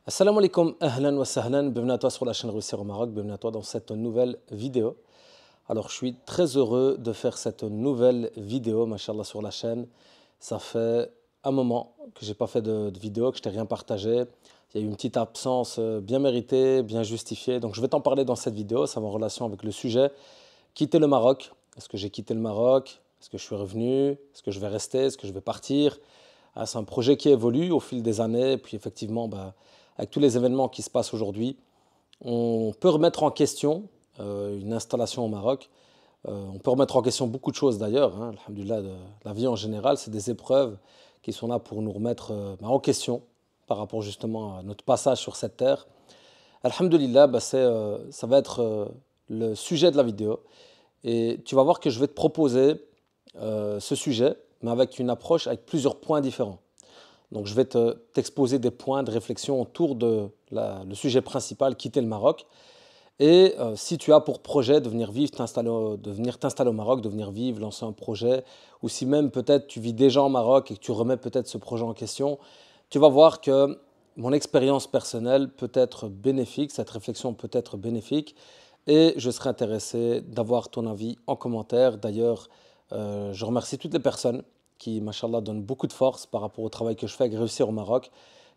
Assalamu alaikum, ahlan wa sahlan, bienvenue à toi sur la chaîne Réussir au Maroc, bienvenue à toi dans cette nouvelle vidéo. Alors je suis très heureux de faire cette nouvelle vidéo, machallah, sur la chaîne. Ça fait un moment que j'ai pas fait de vidéo, que je t'ai rien partagé. Il y a eu une petite absence bien méritée, bien justifiée. Donc je vais t'en parler dans cette vidéo, ça va en relation avec le sujet. Quitter le Maroc, est-ce que j'ai quitté le Maroc? Est-ce que je suis revenu? Est-ce que je vais rester? Est-ce que je vais partir? C'est un projet qui évolue au fil des années. Et puis effectivement, avec tous les événements qui se passent aujourd'hui, on peut remettre en question une installation au Maroc. On peut remettre en question beaucoup de choses d'ailleurs. Alhamdoulilah, la vie en général, c'est des épreuves qui sont là pour nous remettre en question par rapport justement à notre passage sur cette terre. Alhamdoulilah, ça va être le sujet de la vidéo. Et tu vas voir que je vais te proposer ce sujet, mais avec une approche avec plusieurs points différents. Donc je vais t'exposer des points de réflexion autour de le sujet principal, quitter le Maroc. Et si tu as pour projet de venir vivre, de venir t'installer au Maroc, de venir vivre, lancer un projet, ou si même peut-être tu vis déjà au Maroc et que tu remets peut-être ce projet en question, tu vas voir que mon expérience personnelle peut être bénéfique, cette réflexion peut être bénéfique, et je serai intéressé d'avoir ton avis en commentaire. D'ailleurs, je remercie toutes les personnes qui, machallah, donnent beaucoup de force par rapport au travail que je fais avec Réussir au Maroc,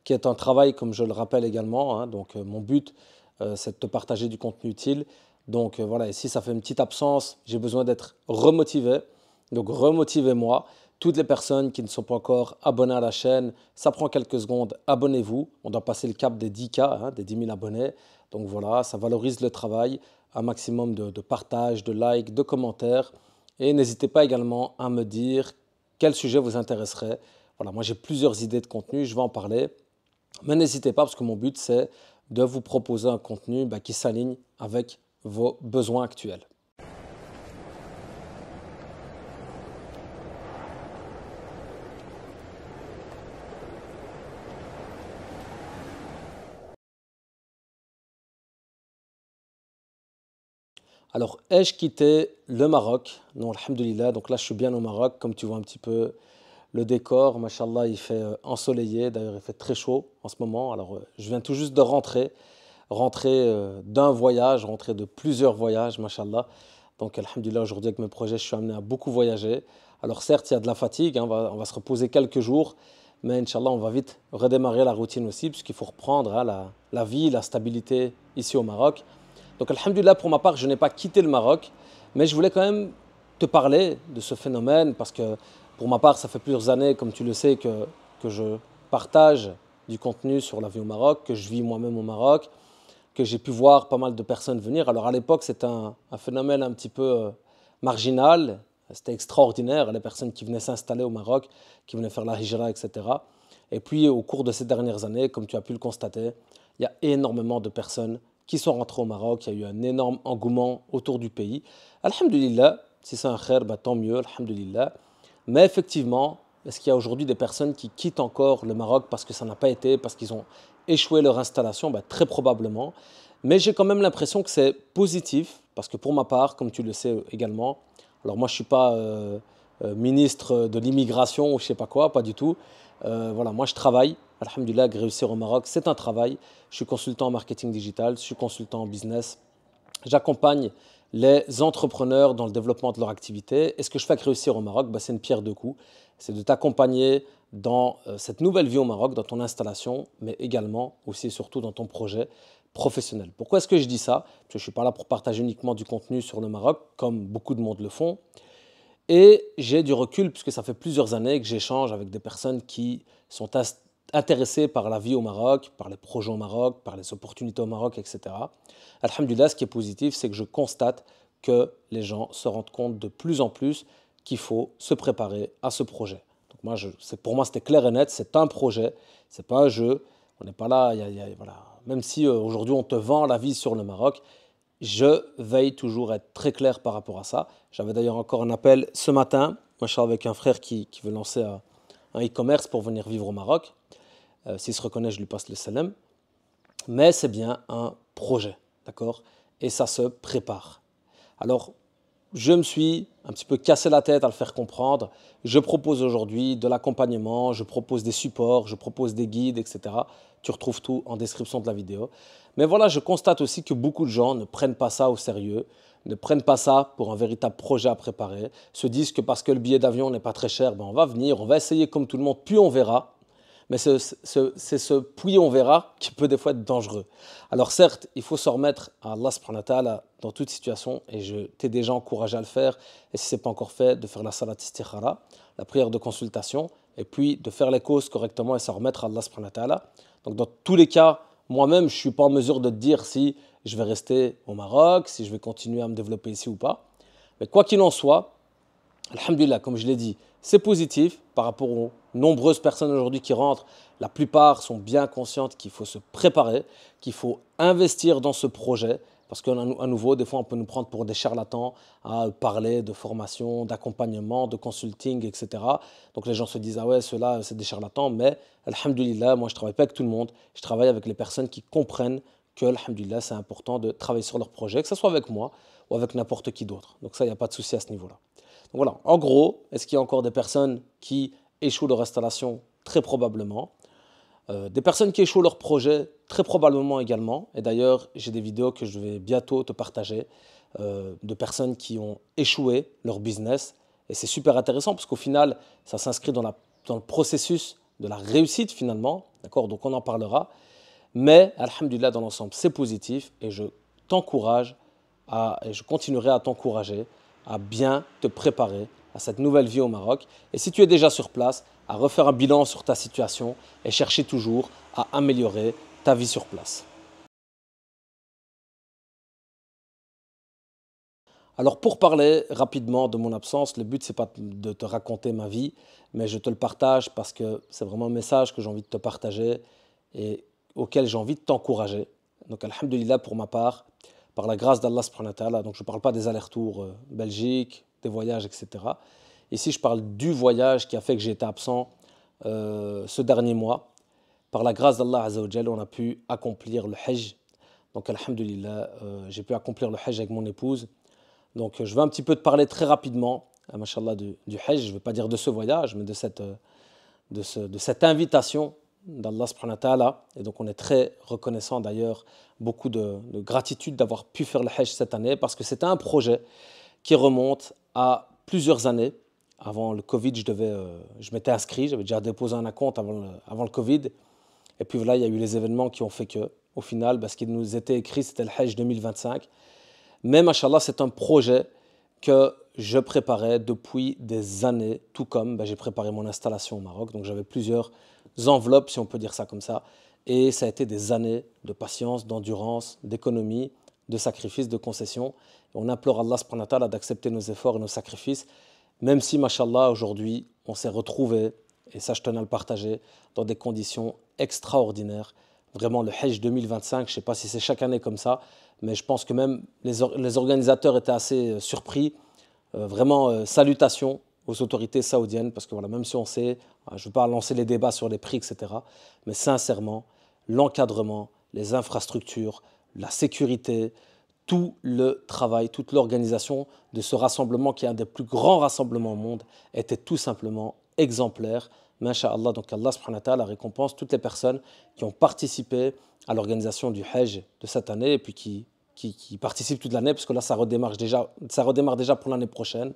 qui est un travail, comme je le rappelle également. Donc, mon but, c'est de te partager du contenu utile. Donc, voilà, et si ça fait une petite absence, j'ai besoin d'être remotivé. Donc, remotivez-moi. Toutes les personnes qui ne sont pas encore abonnées à la chaîne, ça prend quelques secondes, abonnez-vous. On doit passer le cap des 10K, des 10 000 abonnés. Donc voilà, ça valorise le travail, un maximum de partage, de likes, de commentaires. Et n'hésitez pas également à me dire quel sujet vous intéresserait. Voilà, moi j'ai plusieurs idées de contenu, je vais en parler. Mais n'hésitez pas parce que mon but c'est de vous proposer un contenu qui s'aligne avec vos besoins actuels. Alors, ai-je quitté le Maroc? Non, alhamdoulilah. Donc là, je suis bien au Maroc. Comme tu vois un petit peu le décor, machallah, il fait ensoleillé. D'ailleurs, il fait très chaud en ce moment. Alors, je viens tout juste de rentrer d'un voyage, rentrer de plusieurs voyages, machallah. Donc, alhamdoulilah, aujourd'hui, avec mes projets, je suis amené à beaucoup voyager. Alors, certes, il y a de la fatigue. On va se reposer quelques jours. Mais Inch'Allah, on va vite redémarrer la routine aussi, puisqu'il faut reprendre la vie, la stabilité ici au Maroc. Donc, alhamdoulilah, pour ma part, je n'ai pas quitté le Maroc, mais je voulais quand même te parler de ce phénomène parce que pour ma part, ça fait plusieurs années, comme tu le sais, que je partage du contenu sur la vie au Maroc, que je vis moi-même au Maroc, que j'ai pu voir pas mal de personnes venir. Alors, à l'époque, c'était un phénomène un petit peu marginal, c'était extraordinaire, les personnes qui venaient s'installer au Maroc, qui venaient faire la hijra, etc. Et puis, au cours de ces dernières années, comme tu as pu le constater, il y a énormément de personnes qui sont rentrées au Maroc. Il y a eu un énorme engouement autour du pays. Alhamdulillah, si c'est un khair, tant mieux, alhamdulillah. Mais effectivement, est-ce qu'il y a aujourd'hui des personnes qui quittent encore le Maroc parce que ça n'a pas été, parce qu'ils ont échoué leur installation? Très probablement. Mais j'ai quand même l'impression que c'est positif, parce que pour ma part, comme tu le sais également, alors moi je ne suis pas ministre de l'immigration ou je ne sais pas quoi, pas du tout. Voilà, moi je travaille, alhamdulillah, réussir au Maroc, c'est un travail. Je suis consultant en marketing digital, je suis consultant en business. J'accompagne les entrepreneurs dans le développement de leur activité. Et ce que je fais avec Réussir au Maroc, c'est une pierre deux coups. C'est de t'accompagner dans cette nouvelle vie au Maroc, dans ton installation, mais également aussi et surtout dans ton projet professionnel. Pourquoi est-ce que je dis ça? Parce que je ne suis pas là pour partager uniquement du contenu sur le Maroc, comme beaucoup de monde le font. Et j'ai du recul puisque ça fait plusieurs années que j'échange avec des personnes qui sont intéressées par la vie au Maroc, par les projets au Maroc, par les opportunités au Maroc, etc. Alhamdulillah, ce qui est positif, c'est que je constate que les gens se rendent compte de plus en plus qu'il faut se préparer à ce projet. Donc pour moi, c'était clair et net, c'est un projet, c'est pas un jeu. On n'est pas là, voilà. Même si aujourd'hui on te vend la vie sur le Maroc, je veille toujours à être très clair par rapport à ça. J'avais d'ailleurs encore un appel ce matin, moi je suis avec un frère qui veut lancer un e-commerce pour venir vivre au Maroc. S'il se reconnaît, je lui passe le salam. Mais c'est bien un projet, d'accord? Et ça se prépare. Alors, je me suis un petit peu cassé la tête à le faire comprendre. Je propose aujourd'hui de l'accompagnement, je propose des supports, je propose des guides, etc. Tu retrouves tout en description de la vidéo. Mais voilà, je constate aussi que beaucoup de gens ne prennent pas ça au sérieux, ne prennent pas ça pour un véritable projet à préparer, se disent que parce que le billet d'avion n'est pas très cher, ben on va venir, on va essayer comme tout le monde, puis on verra. Mais c'est ce puis on verra qui peut des fois être dangereux. Alors certes, il faut se remettre à Allah subhanahu wa ta'ala dans toute situation et je t'ai déjà encouragé à le faire. Et si ce n'est pas encore fait, de faire la salat istikhara, la prière de consultation, et puis de faire les causes correctement et s'en remettre à Allah subhanahu wa ta'ala. Donc dans tous les cas, moi-même, je ne suis pas en mesure de te dire si je vais rester au Maroc, si je vais continuer à me développer ici ou pas. Mais quoi qu'il en soit, alhamdulillah, comme je l'ai dit, c'est positif par rapport aux nombreuses personnes aujourd'hui qui rentrent. La plupart sont bien conscientes qu'il faut se préparer, qu'il faut investir dans ce projet. Parce qu'à nouveau, des fois, on peut nous prendre pour des charlatans à parler de formation, d'accompagnement, de consulting, etc. Donc les gens se disent, ah ouais, ceux-là, c'est des charlatans. Mais, alhamdulillah, moi, je ne travaille pas avec tout le monde. Je travaille avec les personnes qui comprennent que, alhamdulillah, c'est important de travailler sur leur projet, que ce soit avec moi ou avec n'importe qui d'autre. Donc ça, il n'y a pas de souci à ce niveau-là. Donc voilà, en gros, est-ce qu'il y a encore des personnes qui échouent leur installation? Très probablement. Des personnes qui échouent leur projet? Très probablement également. Et d'ailleurs, j'ai des vidéos que je vais bientôt te partager de personnes qui ont échoué leur business. Et c'est super intéressant parce qu'au final, ça s'inscrit dans le processus de la réussite finalement. D'accord? Donc on en parlera. Mais, alhamdulillah, dans l'ensemble, c'est positif et je t'encourage et je continuerai à t'encourager à bien te préparer à cette nouvelle vie au Maroc. Et si tu es déjà sur place, à refaire un bilan sur ta situation et chercher toujours à améliorer ta vie sur place. Alors pour parler rapidement de mon absence, le but c'est pas de te raconter ma vie, mais je te le partage parce que c'est vraiment un message que j'ai envie de te partager et auquel j'ai envie de t'encourager. Donc alhamdulillah pour ma part, par la grâce d'Allah subhanahu wa ta'ala, donc je ne parle pas des allers-retours Belgique, des voyages, etc. Ici je parle du voyage qui a fait que j'ai été absent ce dernier mois. Par la grâce d'Allah azza wa jalla, on a pu accomplir le Hajj. Donc alhamdulillah, j'ai pu accomplir le Hajj avec mon épouse. Donc, je vais un petit peu te parler très rapidement, mashallah, du Hajj. Je ne vais pas dire de ce voyage, mais de cette invitation d'Allah subhanahu wa ta'ala. Et donc, on est très reconnaissant d'ailleurs, beaucoup de gratitude d'avoir pu faire le Hajj cette année, parce que c'était un projet qui remonte à plusieurs années. Avant le Covid, je m'étais inscrit, j'avais déjà déposé un compte avant le Covid. Et puis voilà, il y a eu les événements qui ont fait que, au final, ce qui nous était écrit, c'était le Hajj 2025. Mais machallah, c'est un projet que je préparais depuis des années, tout comme j'ai préparé mon installation au Maroc. Donc j'avais plusieurs enveloppes, si on peut dire ça comme ça. Et ça a été des années de patience, d'endurance, d'économie, de sacrifice, de concession. Et on implore Allah subhanahu wa ta'ala d'accepter nos efforts et nos sacrifices, même si, machallah, aujourd'hui, on s'est retrouvés, et ça je tenais à le partager, dans des conditions extraordinaires. Vraiment, le Hajj 2025, je ne sais pas si c'est chaque année comme ça, mais je pense que même les organisateurs étaient assez surpris. Vraiment, salutations aux autorités saoudiennes, parce que voilà, même si on sait, je ne veux pas lancer les débats sur les prix, etc., mais sincèrement, l'encadrement, les infrastructures, la sécurité, tout le travail, toute l'organisation de ce rassemblement, qui est un des plus grands rassemblements au monde, était tout simplement exemplaire. Masha'Allah, donc Allah subhanahu wa ta'ala récompense toutes les personnes qui ont participé à l'organisation du Hajj de cette année et puis qui participent toute l'année, parce que là, ça redémarre déjà pour l'année prochaine.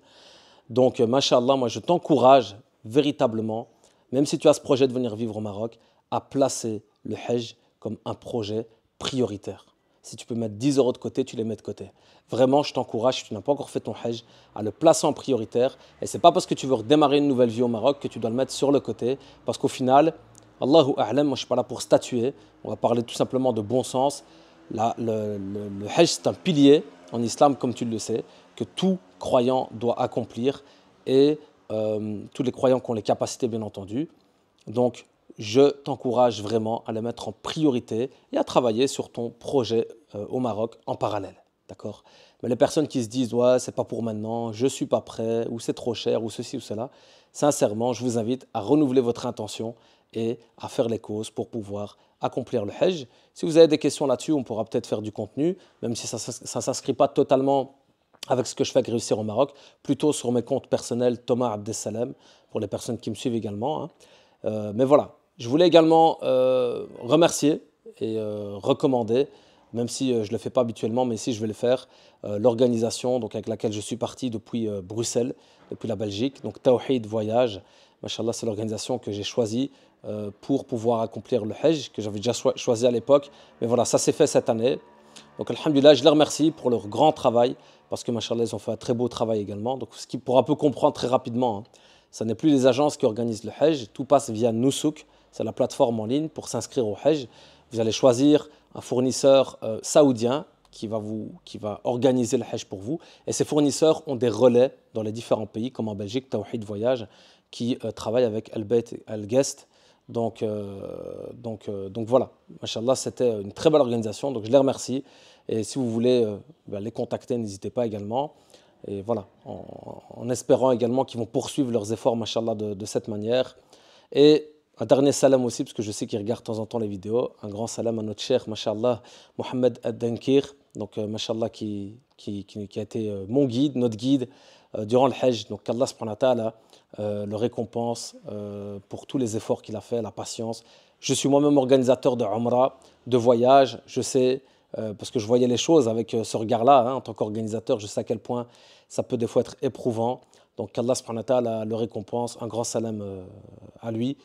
Donc, Masha'Allah, moi, je t'encourage véritablement, même si tu as ce projet de venir vivre au Maroc, à placer le Hajj comme un projet prioritaire. Si tu peux mettre 10 euros de côté, tu les mets de côté. Vraiment, je t'encourage, si tu n'as pas encore fait ton Hajj, à le placer en prioritaire. Et ce n'est pas parce que tu veux redémarrer une nouvelle vie au Maroc que tu dois le mettre sur le côté. Parce qu'au final, Allahu A'lam, moi je ne suis pas là pour statuer. On va parler tout simplement de bon sens. Le Hajj, c'est un pilier en islam, comme tu le sais, que tout croyant doit accomplir. Et tous les croyants qui ont les capacités, bien entendu. Donc, je t'encourage vraiment à le mettre en priorité et à travailler sur ton projet au Maroc en parallèle. D'accord? Mais les personnes qui se disent ouais, c'est pas pour maintenant, je suis pas prêt, ou c'est trop cher, ou ceci ou cela, sincèrement, je vous invite à renouveler votre intention et à faire les causes pour pouvoir accomplir le Hajj. Si vous avez des questions là-dessus, on pourra peut-être faire du contenu, même si ça ne s'inscrit pas totalement avec ce que je fais avec Réussir au Maroc, plutôt sur mes comptes personnels Thomas Abdessalem, pour les personnes qui me suivent également, hein. Mais voilà, je voulais également remercier et recommander, même si je ne le fais pas habituellement, mais si je vais le faire, l'organisation donc avec laquelle je suis parti depuis Bruxelles, depuis la Belgique, donc Tawhid Voyage. Machallah, c'est l'organisation que j'ai choisie pour pouvoir accomplir le Hajj, que j'avais déjà choisi à l'époque. Mais voilà, ça s'est fait cette année. Donc, alhamdulillah, je les remercie pour leur grand travail, parce que, machallah, ils ont fait un très beau travail également. Donc, ce qui, pour un peu comprendre très rapidement, hein, ce n'est plus les agences qui organisent le Hajj, tout passe via Nusuk, c'est la plateforme en ligne pour s'inscrire au Hajj. Vous allez choisir un fournisseur saoudien qui va organiser le Hajj pour vous. Et ces fournisseurs ont des relais dans les différents pays, comme en Belgique, Tawhid Voyage, qui travaille avec Al Bayt et Al Guest. Donc voilà, Machallah, c'était une très belle organisation, donc je les remercie. Et si vous voulez les contacter, n'hésitez pas également. Et voilà, en espérant également qu'ils vont poursuivre leurs efforts, Machallah, de cette manière. Et un dernier salam aussi, parce que je sais qu'ils regardent de temps en temps les vidéos. Un grand salam à notre cher, Machallah, Mohamed Ad-Dankir, donc Machallah, qui a été mon guide, notre guide durant le Hajj. Donc qu'Allah subhanahu wa ta'ala le récompense pour tous les efforts qu'il a fait, la patience. Je suis moi-même organisateur de Umrah, de voyage. Je sais, parce que je voyais les choses avec ce regard-là, hein, en tant qu'organisateur, je sais à quel point ça peut des fois être éprouvant. Donc qu'Allah subhanahu wa ta'ala le récompense. Un grand salam à lui.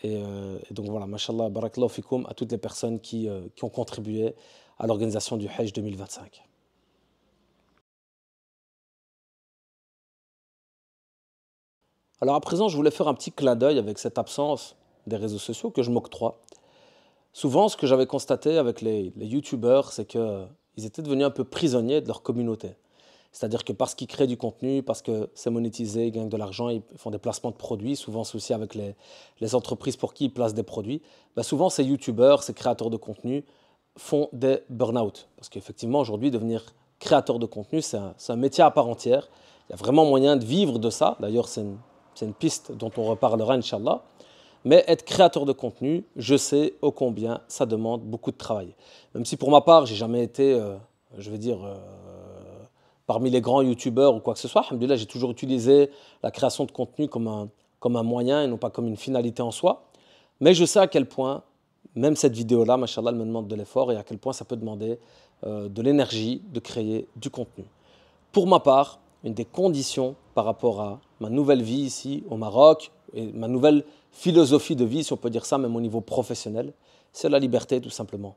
Et donc voilà, mashallah, barakallahu fikoum à toutes les personnes qui ont contribué à l'organisation du Hajj 2025. Alors à présent, je voulais faire un petit clin d'œil avec cette absence des réseaux sociaux que je m'octroie. Souvent, ce que j'avais constaté avec les youtubeurs, c'est qu'ils étaient devenus un peu prisonniers de leur communauté. C'est-à-dire que parce qu'ils créent du contenu, parce que c'est monétisé, ils gagnent de l'argent, ils font des placements de produits, souvent c'est aussi avec les entreprises pour qui ils placent des produits, ben souvent ces youtubeurs, ces créateurs de contenu font des burn-out. Parce qu'effectivement, aujourd'hui, devenir créateur de contenu, c'est un métier à part entière. Il y a vraiment moyen de vivre de ça. D'ailleurs, c'est une piste dont on reparlera, Inch'Allah. Mais être créateur de contenu, je sais ô combien ça demande beaucoup de travail. Même si pour ma part, j'ai jamais été, je vais dire, parmi les grands youtubeurs ou quoi que ce soit. Alhamdoulilah, j'ai toujours utilisé la création de contenu comme un moyen et non pas comme une finalité en soi. Mais je sais à quel point, même cette vidéo-là, machallah, elle me demande de l'effort et à quel point ça peut demander de l'énergie de créer du contenu. Pour ma part, une des conditions par rapport à ma nouvelle vie ici au Maroc et ma nouvelle philosophie de vie, si on peut dire ça, même au niveau professionnel, c'est la liberté tout simplement.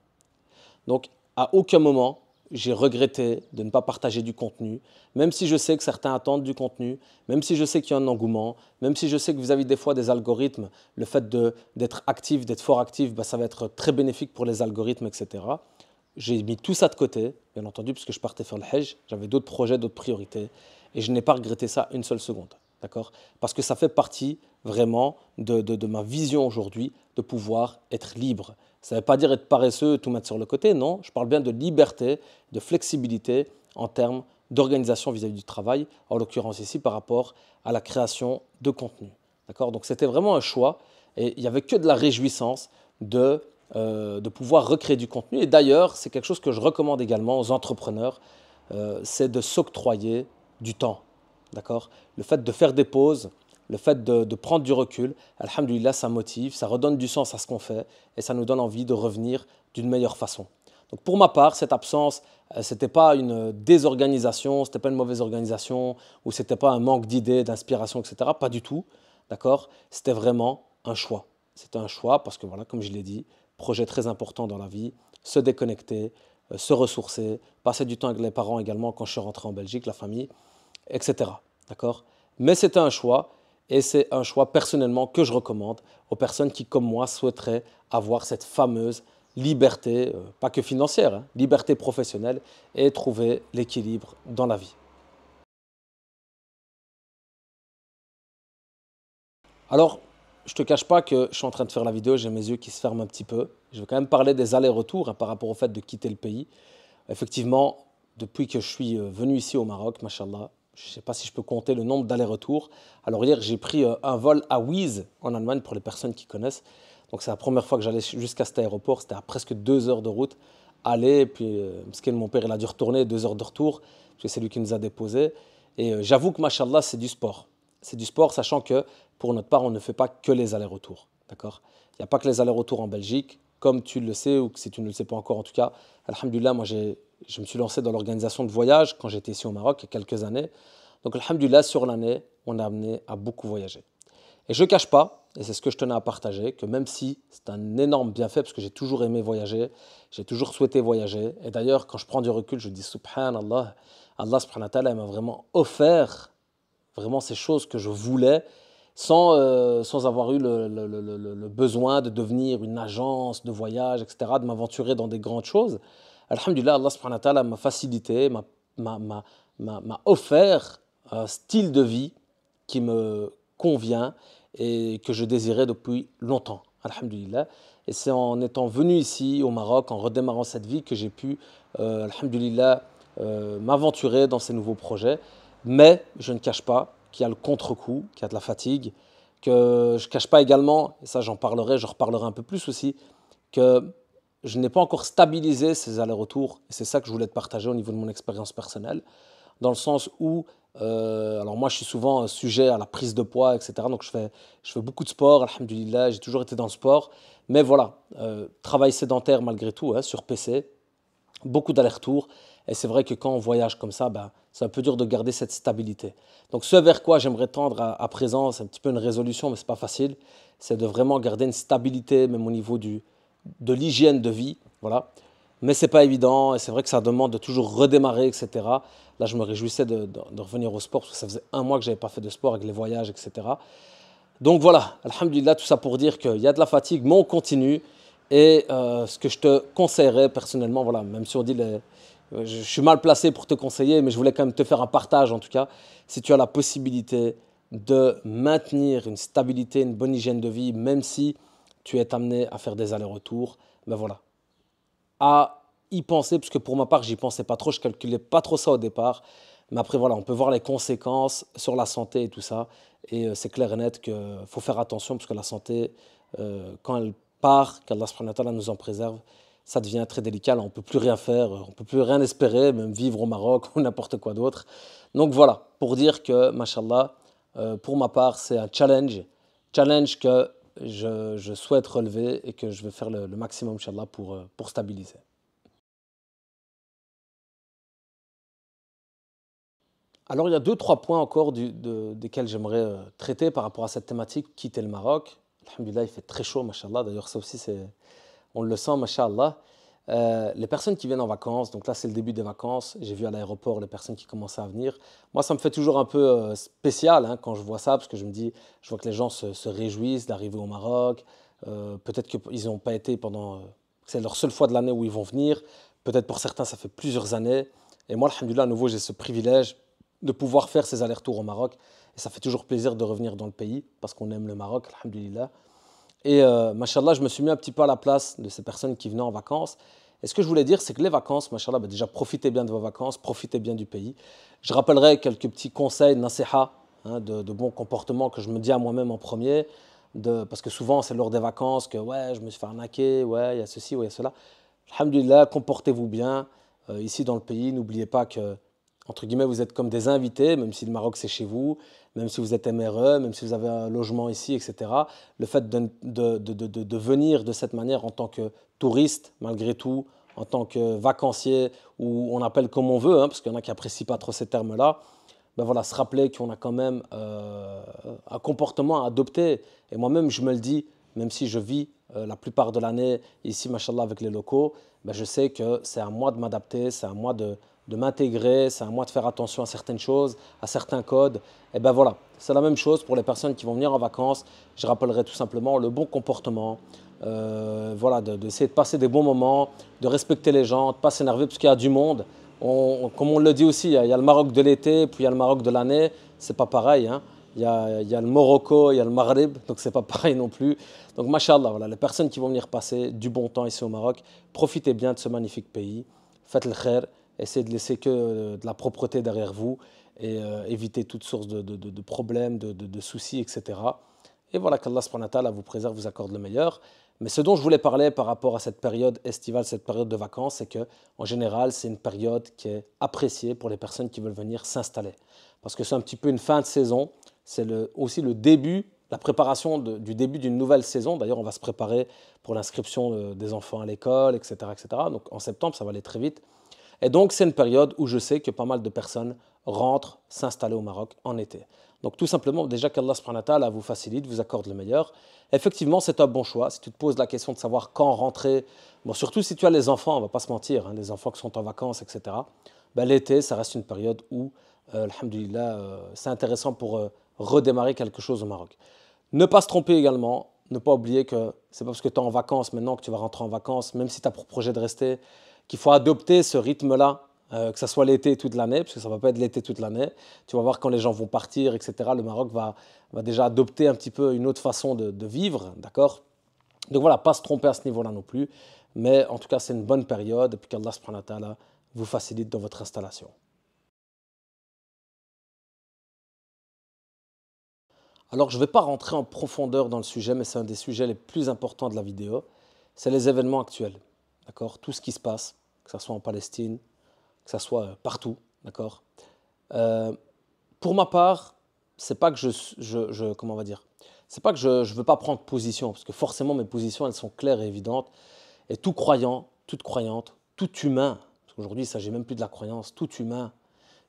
Donc, à aucun moment, j'ai regretté de ne pas partager du contenu, même si je sais que certains attendent du contenu, même si je sais qu'il y a un engouement, même si je sais que vis-à-vis des fois des algorithmes, le fait d'être actif, d'être fort actif, ça va être très bénéfique pour les algorithmes, etc. J'ai mis tout ça de côté, bien entendu, puisque je partais faire le Hajj, j'avais d'autres projets, d'autres priorités, et je n'ai pas regretté ça une seule seconde, d'accord? Parce que ça fait partie vraiment de ma vision aujourd'hui de pouvoir être libre. Ça ne veut pas dire être paresseux, tout mettre sur le côté, non. Je parle bien de liberté, de flexibilité en termes d'organisation vis-à-vis du travail, en l'occurrence ici par rapport à la création de contenu. D'accord? Donc c'était vraiment un choix et il n'y avait que de la réjouissance de pouvoir recréer du contenu. Et d'ailleurs, c'est quelque chose que je recommande également aux entrepreneurs, c'est de s'octroyer du temps. D'accord? Le fait de faire des pauses, le fait de prendre du recul, alhamdoulilah, ça motive, ça redonne du sens à ce qu'on fait et ça nous donne envie de revenir d'une meilleure façon. Donc pour ma part, cette absence, ce n'était pas une désorganisation, ce n'était pas une mauvaise organisation ou ce n'était pas un manque d'idées, d'inspiration, etc. Pas du tout. D'accord? C'était vraiment un choix. C'était un choix parce que voilà, comme je l'ai dit, projet très important dans la vie, se déconnecter, se ressourcer, passer du temps avec les parents également quand je suis rentré en Belgique, la famille, etc. D'accord? Mais c'était un choix et c'est un choix personnellement que je recommande aux personnes qui, comme moi, souhaiteraient avoir cette fameuse liberté, pas que financière, hein, liberté professionnelle et trouver l'équilibre dans la vie. Alors, je ne te cache pas que je suis en train de faire la vidéo, j'ai mes yeux qui se ferment un petit peu. Je vais quand même parler des allers-retours hein, par rapport au fait de quitter le pays. Effectivement, depuis que je suis venu ici au Maroc, machallah, je ne sais pas si je peux compter le nombre d'allers-retours. Alors hier, j'ai pris un vol à Wies en Allemagne pour les personnes qui connaissent. Donc c'est la première fois que j'allais jusqu'à cet aéroport. C'était à presque 2 heures de route. Aller, et puis mon père il a dû retourner, 2 heures de retour. parce que c'est lui qui nous a déposés. Et j'avoue que, machallah, c'est du sport. C'est du sport, sachant que, pour notre part, on ne fait pas que les allers-retours. D'accord? Il n'y a pas que les allers-retours en Belgique. Comme tu le sais, ou que si tu ne le sais pas encore, en tout cas, alhamdulillah, moi, je me suis lancé dans l'organisation de voyages quand j'étais ici au Maroc, il y a quelques années. Donc, alhamdulillah, sur l'année, on a amené à beaucoup voyager. Et je ne cache pas, et c'est ce que je tenais à partager, que même si c'est un énorme bienfait, parce que j'ai toujours aimé voyager, j'ai toujours souhaité voyager, et d'ailleurs, quand je prends du recul, je dis subhanallah, Allah subhanahu wa ta'ala m'a vraiment offert vraiment ces choses que je voulais, sans avoir eu le besoin de devenir une agence de voyage, etc., de m'aventurer dans des grandes choses. Alhamdulillah, Allah subhanahu wa ta'ala m'a facilité, m'a offert un style de vie qui me convient et que je désirais depuis longtemps, alhamdulillah. Et c'est en étant venu ici au Maroc, en redémarrant cette vie, que j'ai pu, alhamdulillah, m'aventurer dans ces nouveaux projets. Mais je ne cache pas qu'il y a le contre-coup, qu'il y a de la fatigue, que je ne cache pas également, et ça j'en parlerai, je reparlerai un peu plus aussi, que je n'ai pas encore stabilisé ces allers-retours. Et c'est ça que je voulais te partager au niveau de mon expérience personnelle, dans le sens où, alors moi je suis souvent sujet à la prise de poids, etc. Donc je fais beaucoup de sport, alhamdulillah, j'ai toujours été dans le sport. Mais voilà, travail sédentaire malgré tout, hein, sur PC, beaucoup d'allers-retours. Et c'est vrai que quand on voyage comme ça, ben, c'est un peu dur de garder cette stabilité. Donc ce vers quoi j'aimerais tendre à présent, c'est un petit peu une résolution, mais ce n'est pas facile, c'est de vraiment garder une stabilité, même au niveau de l'hygiène de vie. Voilà. Mais ce n'est pas évident, et c'est vrai que ça demande de toujours redémarrer, etc. Là, je me réjouissais de revenir au sport, parce que ça faisait un mois que je n'avais pas fait de sport avec les voyages, etc. Donc voilà, alhamdulillah, tout ça pour dire qu'il y a de la fatigue, mais on continue. Et ce que je te conseillerais personnellement, voilà, même si on dit je suis mal placé pour te conseiller, mais je voulais quand même te faire un partage en tout cas. Si tu as la possibilité de maintenir une stabilité, une bonne hygiène de vie, même si tu es amené à faire des allers-retours, ben voilà, à y penser, parce que pour ma part, j'y pensais pas trop, je calculais pas trop ça au départ. Mais après, voilà, on peut voir les conséquences sur la santé et tout ça. Et c'est clair et net qu'il faut faire attention, parce que la santé, quand elle part, qu'Allah subhanahu wa ta'ala nous en préserve, ça devient très délicat. Là, on ne peut plus rien faire, on ne peut plus rien espérer, même vivre au Maroc ou n'importe quoi d'autre. Donc voilà, pour dire que, mashallah, pour ma part, c'est un challenge que je souhaite relever et que je vais faire le maximum, Inch'Allah, pour stabiliser. Alors, il y a deux, trois points encore desquels j'aimerais traiter par rapport à cette thématique, quitter le Maroc. Alhamdulillah, il fait très chaud, mashallah. D'ailleurs, ça aussi, on le sent, mashallah. Les personnes qui viennent en vacances, donc là, c'est le début des vacances. J'ai vu à l'aéroport les personnes qui commençaient à venir. Moi, ça me fait toujours un peu spécial, hein, quand je vois ça, parce que je me dis, je vois que les gens se réjouissent d'arriver au Maroc. Peut-être qu'ils n'ont pas été pendant. C'est leur seule fois de l'année où ils vont venir. Peut-être pour certains, ça fait plusieurs années. Et moi, alhamdulillah, à nouveau, j'ai ce privilège de pouvoir faire ces allers-retours au Maroc. Et ça fait toujours plaisir de revenir dans le pays, parce qu'on aime le Maroc, alhamdulillah. Et machallah, je me suis mis un petit peu à la place de ces personnes qui venaient en vacances. Et ce que je voulais dire, c'est que les vacances, machallah, bah déjà profitez bien de vos vacances, profitez bien du pays. Je rappellerai quelques petits conseils, nasiha, hein, de bons comportements que je me dis à moi-même en premier. Parce que souvent, c'est lors des vacances que ouais, je me suis fait arnaquer, ouais, il y a ceci, ouais, il y a cela. Alhamdulillah, comportez-vous bien ici dans le pays. N'oubliez pas que, entre guillemets, vous êtes comme des invités, même si le Maroc c'est chez vous, même si vous êtes MRE, même si vous avez un logement ici, etc. Le fait de venir de cette manière en tant que touriste, malgré tout, en tant que vacancier, ou on appelle comme on veut, hein, parce qu'il y en a qui n'apprécient pas trop ces termes-là, ben voilà, se rappeler qu'on a quand même un comportement à adopter. Et moi-même, je me le dis, même si je vis la plupart de l'année ici, machallah, avec les locaux, ben je sais que c'est à moi de m'adapter, c'est à moi de m'intégrer, c'est à moi de faire attention à certaines choses, à certains codes. Et ben voilà, c'est la même chose pour les personnes qui vont venir en vacances. Je rappellerai tout simplement le bon comportement, voilà, d'essayer de passer des bons moments, de respecter les gens, de ne pas s'énerver parce qu'il y a du monde. Comme on le dit aussi, il y a le Maroc de l'été, puis il y a le Maroc de l'année. C'est pas pareil, hein. Il y a le Morocco, il y a le Maghreb, donc c'est pas pareil non plus. Donc, machallah, voilà, les personnes qui vont venir passer du bon temps ici au Maroc, profitez bien de ce magnifique pays. Faites le khair, essayez de laisser que de la propreté derrière vous et évitez toutes sources de problèmes, de soucis, etc. Et voilà, qu'Allah subhanahu wa ta'ala vous préserve, vous accorde le meilleur. Mais ce dont je voulais parler par rapport à cette période estivale, cette période de vacances, c'est qu'en général, c'est une période qui est appréciée pour les personnes qui veulent venir s'installer. Parce que c'est un petit peu une fin de saison, c'est aussi le début, la préparation du début d'une nouvelle saison. D'ailleurs, on va se préparer pour l'inscription des enfants à l'école, etc., etc. Donc en septembre, ça va aller très vite. Et donc, c'est une période où je sais que pas mal de personnes rentrent s'installer au Maroc en été. Donc, tout simplement, déjà qu'Allah subhanahu wa ta'ala vous facilite, vous accorde le meilleur. Effectivement, c'est un bon choix. Si tu te poses la question de savoir quand rentrer, bon, surtout si tu as les enfants, on ne va pas se mentir, hein, les enfants qui sont en vacances, etc., ben, l'été, ça reste une période où, alhamdoulilah, c'est intéressant pour redémarrer quelque chose au Maroc. Ne pas se tromper également, ne pas oublier que c'est pas parce que tu es en vacances maintenant que tu vas rentrer en vacances, même si tu as pour projet de rester, qu'il faut adopter ce rythme-là, que ce soit l'été toute l'année, parce que ça ne va pas être l'été toute l'année. Tu vas voir quand les gens vont partir, etc., le Maroc va déjà adopter un petit peu une autre façon de vivre, d'accord? Donc voilà, pas se tromper à ce niveau-là non plus, mais en tout cas, c'est une bonne période, et puis qu'Allah subhanahu wa ta'ala vous facilite dans votre installation. Alors, je ne vais pas rentrer en profondeur dans le sujet, mais c'est un des sujets les plus importants de la vidéo, c'est les événements actuels, d'accord? Tout ce qui se passe, que ce soit en Palestine, que ce soit partout, d'accord? Euh, pour ma part, c'est pas que comment on va dire, c'est pas que je veux pas prendre position, parce que forcément mes positions elles sont claires et évidentes, et tout croyant, toute croyante, tout humain, parce qu'aujourd'hui il s'agit même plus de la croyance, tout humain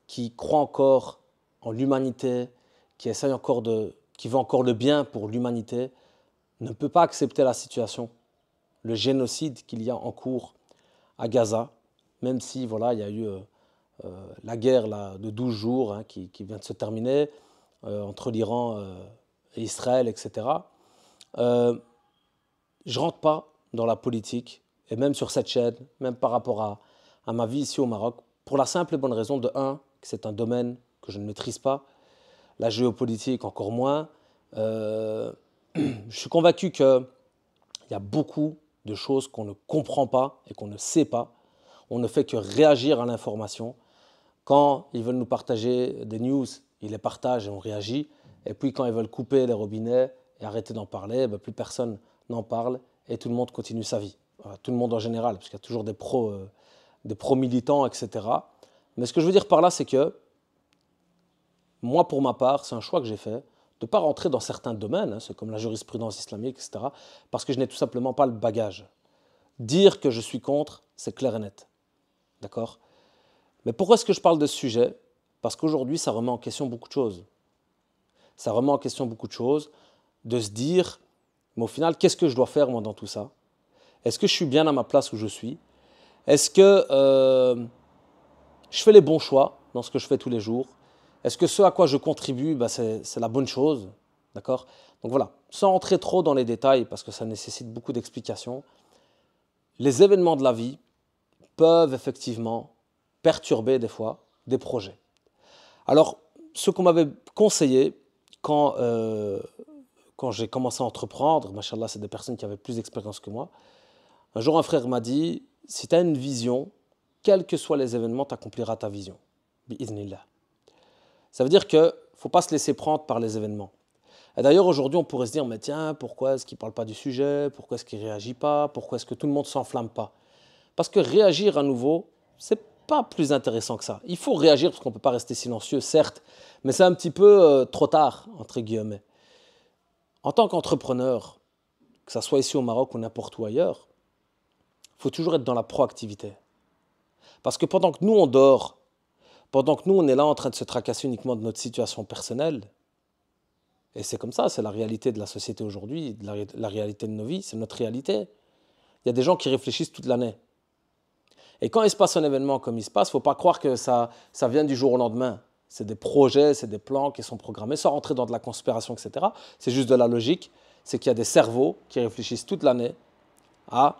qui croit encore en l'humanité, qui essaye encore qui veut encore le bien pour l'humanité, ne peut pas accepter la situation, le génocide qu'il y a en cours à Gaza, même si voilà il y a eu la guerre là, de 12 jours hein, qui vient de se terminer entre l'Iran et Israël, etc. Euh, je ne rentre pas dans la politique, et même sur cette chaîne, même par rapport à ma vie ici au Maroc, pour la simple et bonne raison de un, que c'est un domaine que je ne maîtrise pas, la géopolitique encore moins. Euh, je suis convaincu qu'il y a beaucoup de choses qu'on ne comprend pas et qu'on ne sait pas. On ne fait que réagir à l'information. Quand ils veulent nous partager des news, ils les partagent et on réagit. Et puis quand ils veulent couper les robinets et arrêter d'en parler, ben plus personne n'en parle et tout le monde continue sa vie. Voilà, tout le monde en général, parce qu'il y a toujours des pros militants, etc. Mais ce que je veux dire par là, c'est que moi, pour ma part, c'est un choix que j'ai fait de ne pas rentrer dans certains domaines, hein, c'est comme la jurisprudence islamique, etc., parce que je n'ai tout simplement pas le bagage. Dire que je suis contre, c'est clair et net. D'accord? Mais pourquoi est-ce que je parle de ce sujet? Parce qu'aujourd'hui, ça remet en question beaucoup de choses. Ça remet en question beaucoup de choses, de se dire, mais au final, qu'est-ce que je dois faire moi dans tout ça? Est-ce que je suis bien à ma place où je suis? Est-ce que je fais les bons choix dans ce que je fais tous les jours? Est-ce que ce à quoi je contribue, bah, c'est la bonne chose? D'accord? Donc voilà, sans entrer trop dans les détails, parce que ça nécessite beaucoup d'explications, les événements de la vie peuvent effectivement perturber des fois des projets. Alors, ce qu'on m'avait conseillé quand j'ai commencé à entreprendre, machallah, c'est des personnes qui avaient plus d'expérience que moi, un jour un frère m'a dit, si tu as une vision, quels que soient les événements, tu accompliras ta vision. Bi'idhnillah. Ça veut dire qu'il ne faut pas se laisser prendre par les événements. Et d'ailleurs, aujourd'hui, on pourrait se dire, mais tiens, pourquoi est-ce qu'il ne parle pas du sujet? Pourquoi est-ce qu'il ne réagit pas? Pourquoi est-ce que tout le monde ne s'enflamme pas? Parce que réagir à nouveau, c'est pas plus intéressant que ça. Il faut réagir parce qu'on ne peut pas rester silencieux, certes, mais c'est un petit peu trop tard, entre guillemets. En tant qu'entrepreneur, que ce soit ici au Maroc ou n'importe où ailleurs, il faut toujours être dans la proactivité. Parce que pendant que nous, on dort, pendant que nous, on est là en train de se tracasser uniquement de notre situation personnelle, et c'est comme ça, c'est la réalité de la société aujourd'hui, la réalité de nos vies, c'est notre réalité. Il y a des gens qui réfléchissent toute l'année. Et quand il se passe un événement comme il se passe, il ne faut pas croire que ça vient du jour au lendemain. C'est des projets, c'est des plans qui sont programmés, sans rentrer dans de la conspiration, etc. C'est juste de la logique. C'est qu'il y a des cerveaux qui réfléchissent toute l'année à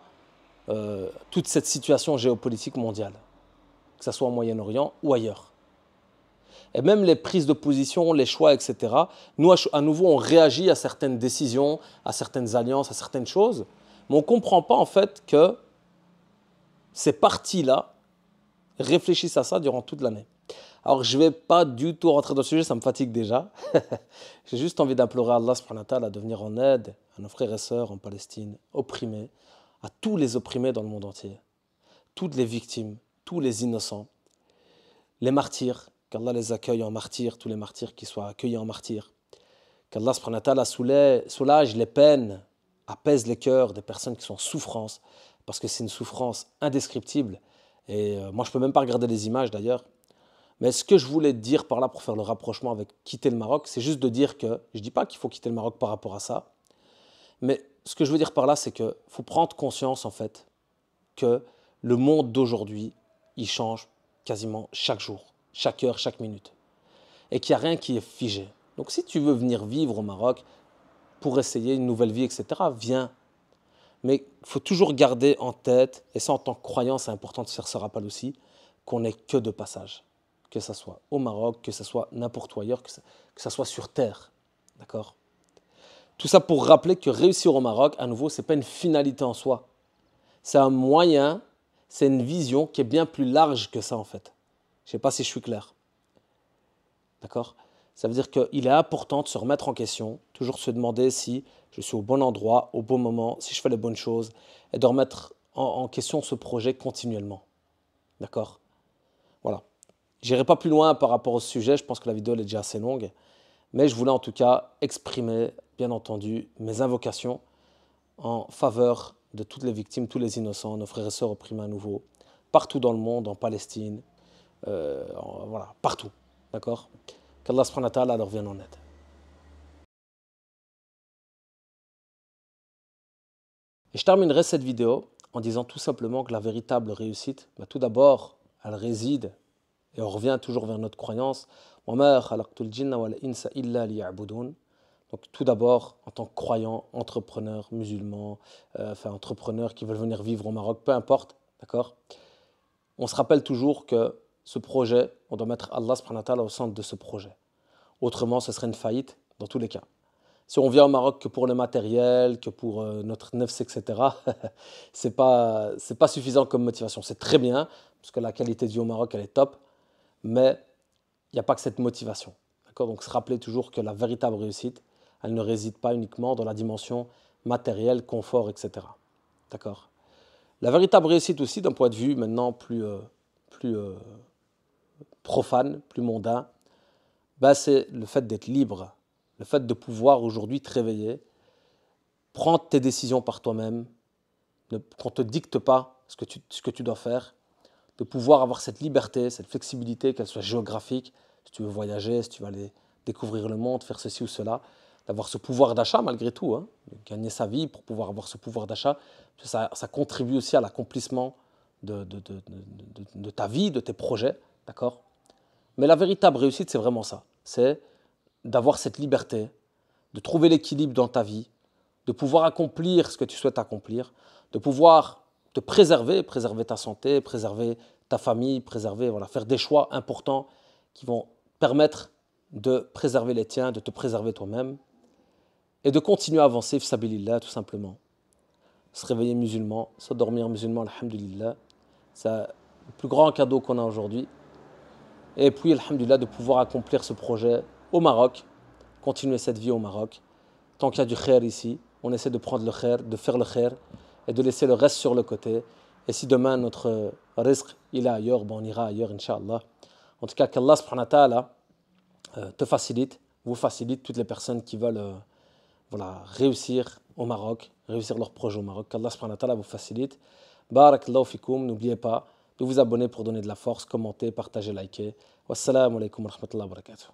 toute cette situation géopolitique mondiale, que ce soit au Moyen-Orient ou ailleurs. Et même les prises de position, les choix, etc. Nous, à nouveau, on réagit à certaines décisions, à certaines alliances, à certaines choses, mais on ne comprend pas en fait que ces partis-là réfléchissent à ça durant toute l'année. Alors, je ne vais pas du tout rentrer dans le sujet, ça me fatigue déjà. J'ai juste envie d'implorer Allah subhanahu wa ta'ala de venir en aide à nos frères et sœurs en Palestine, opprimés, à tous les opprimés dans le monde entier, toutes les victimes, tous les innocents, les martyrs, qu'Allah les accueille en martyrs, tous les martyrs qui soient accueillis en martyrs, qu'Allah subhanahu wa ta'ala soulage les peines, apaise les cœurs des personnes qui sont en souffrance, parce que c'est une souffrance indescriptible. Et moi, je ne peux même pas regarder les images d'ailleurs. Mais ce que je voulais dire par là pour faire le rapprochement avec quitter le Maroc, c'est juste de dire que, je ne dis pas qu'il faut quitter le Maroc par rapport à ça, mais ce que je veux dire par là, c'est qu'il faut prendre conscience en fait que le monde d'aujourd'hui, il change quasiment chaque jour, chaque heure, chaque minute. Et qu'il n'y a rien qui est figé. Donc si tu veux venir vivre au Maroc pour essayer une nouvelle vie, etc., viens. Mais il faut toujours garder en tête, et ça en tant que croyant, c'est important de faire ce rappel aussi, qu'on n'est que de passage. Que ce soit au Maroc, que ce soit n'importe où ailleurs, que ça soit sur terre. D'accord ? Tout ça pour rappeler que réussir au Maroc, à nouveau, ce n'est pas une finalité en soi. C'est un moyen, c'est une vision qui est bien plus large que ça en fait. Je ne sais pas si je suis clair. D'accord ? Ça veut dire qu'il est important de se remettre en question, toujours se demander si je suis au bon endroit, au bon moment, si je fais les bonnes choses, et de remettre en question ce projet continuellement. D'accord ? Voilà. Je n'irai pas plus loin par rapport au sujet, je pense que la vidéo est déjà assez longue, mais je voulais en tout cas exprimer, bien entendu, mes invocations en faveur de toutes les victimes, tous les innocents, nos frères et sœurs opprimés à nouveau, partout dans le monde, en Palestine, voilà, partout. D'accord ? Qu'Allah subhanahu wa ta'ala leur vienne en aide. Et je terminerai cette vidéo en disant tout simplement que la véritable réussite, tout d'abord, elle réside, et on revient toujours vers notre croyance, donc tout d'abord, en tant que croyant, entrepreneur, musulman, entrepreneur qui veulent venir vivre au Maroc, peu importe, d'accord ? On se rappelle toujours que ce projet, on doit mettre Allah subhanahu wa ta'ala au centre de ce projet. Autrement, ce serait une faillite dans tous les cas. Si on vient au Maroc que pour le matériel, que pour notre nefs, etc., c'est pas suffisant comme motivation. C'est très bien, parce que la qualité de vie au Maroc, elle est top, mais il n'y a pas que cette motivation. D'accord ? Donc se rappeler toujours que la véritable réussite, elle ne réside pas uniquement dans la dimension matérielle, confort, etc. D'accord ? La véritable réussite aussi, d'un point de vue maintenant plus profane, plus mondain, c'est le fait d'être libre, le fait de pouvoir aujourd'hui te réveiller, prendre tes décisions par toi-même, qu'on ne te dicte pas ce que tu dois faire, de pouvoir avoir cette liberté, cette flexibilité, qu'elle soit géographique, si tu veux voyager, si tu veux aller découvrir le monde, faire ceci ou cela, d'avoir ce pouvoir d'achat malgré tout, hein, de gagner sa vie pour pouvoir avoir ce pouvoir d'achat, ça contribue aussi à l'accomplissement de ta vie, de tes projets, d'accord ? Mais la véritable réussite, c'est vraiment ça, c'est d'avoir cette liberté, de trouver l'équilibre dans ta vie, de pouvoir accomplir ce que tu souhaites accomplir, de pouvoir te préserver ta santé, préserver ta famille, faire des choix importants qui vont permettre de préserver les tiens, de te préserver toi-même et de continuer à avancer, fissabilillah, tout simplement. Se réveiller musulman, se dormir musulman, alhamdulillah, c'est le plus grand cadeau qu'on a aujourd'hui. Et puis, alhamdulillah, de pouvoir accomplir ce projet au Maroc, continuer cette vie au Maroc. Tant qu'il y a du khair ici, on essaie de prendre le khair, de faire le khair et de laisser le reste sur le côté. Et si demain notre rizq il est ailleurs, on ira ailleurs, Inch'Allah. En tout cas, qu'Allah subhanahu wa ta'ala te facilite, vous facilite toutes les personnes qui veulent réussir au Maroc, réussir leur projet au Maroc. Qu'Allah subhanahu wa ta'ala vous facilite. Barakallahu fikoum, n'oubliez pas de vous abonner pour donner de la force, commenter, partager, liker. Wassalamu alaikum wa rahmatullahi wa barakatuh.